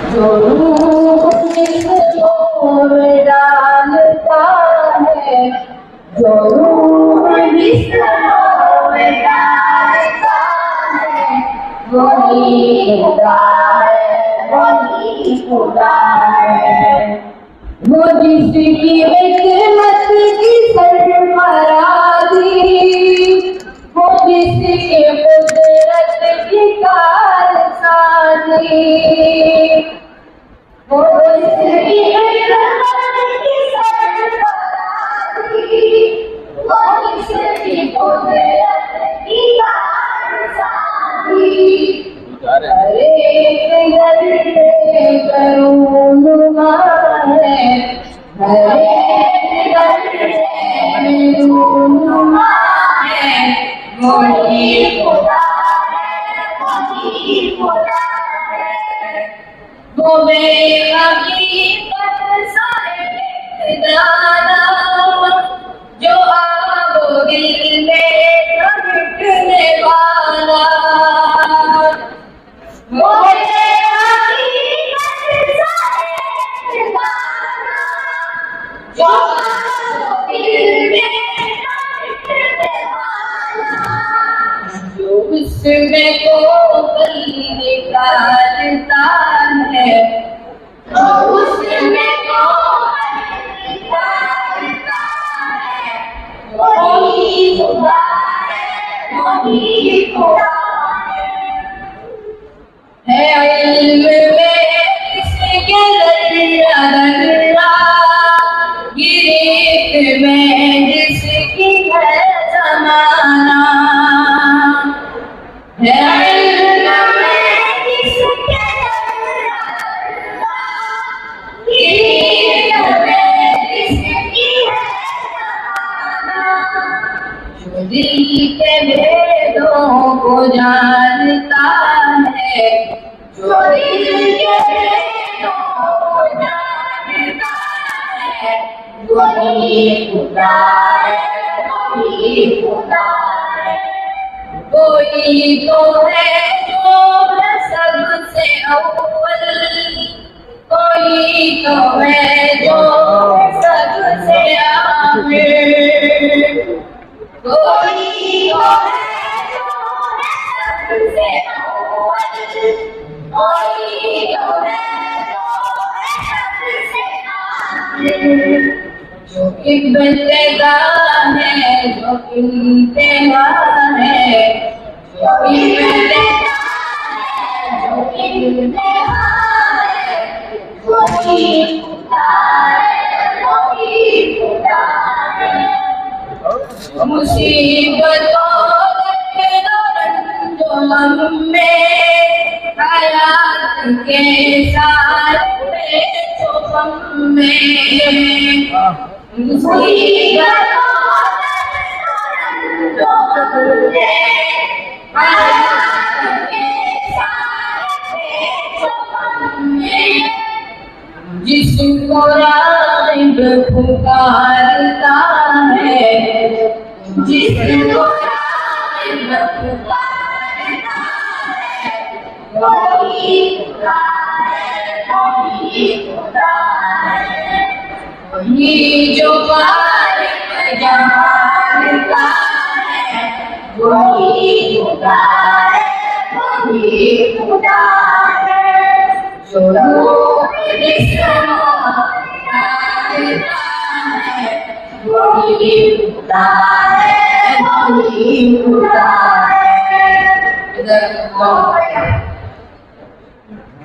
जो रूह जिस्म में डालता है, जो रूह जिस्म में डालता है, वही खुदा है, वही खुदा है। वो जिसकी हिकमत की सरफराजी, वो जिसके कुदरत की कारसाजी, वो जिसकी हिकमत की सरफराजी, वो जिसकी कुदरत की कारसाजी। करूनुमा है, करूनुमा है, वही खुदा है, वही खुदा है। वो बेहकीकत सा दाना जो आग दिल में धड़कने वाला, वो उसमें को निकालता है, उसमें को निकालता है, वही खुदा है, वही खुदा है। इल्म में इसके दर्रा दर्रा, गिरेत में जिसकी है ज़माना, है इल्म में इसके दर्रा दर्रा, गिरेत में जिसकी है ज़माना। जो दिल के भेदों को जानता है, जो दिल के भेदों को जानता है, वही खुदा है, वही खुदा है। कोई तो है जो है सबसे अव्वल, कोई तो है जो सबसे आखिर, कोई तो है जो सबसे अव्वल, कोई तो है सबसे आखिर। जो इब्तिदा है, जो इंतहा है, जो इब्तिदा है, जो इंतहा है, वही खुदा है, वही खुदा है। मुसीबतों के रंजो में हयात के साथ में, मुसीबतों जिसको राग़िब पुकारता है, जिसको राग़िब पुकारता है, वही खुदा है, वही खुदा है। वही जो बारिक जहान का है, वही खुदा है, वही खुदा है। जो रूह जिस्म डालता है, वही खुदा है, वही खुदा है।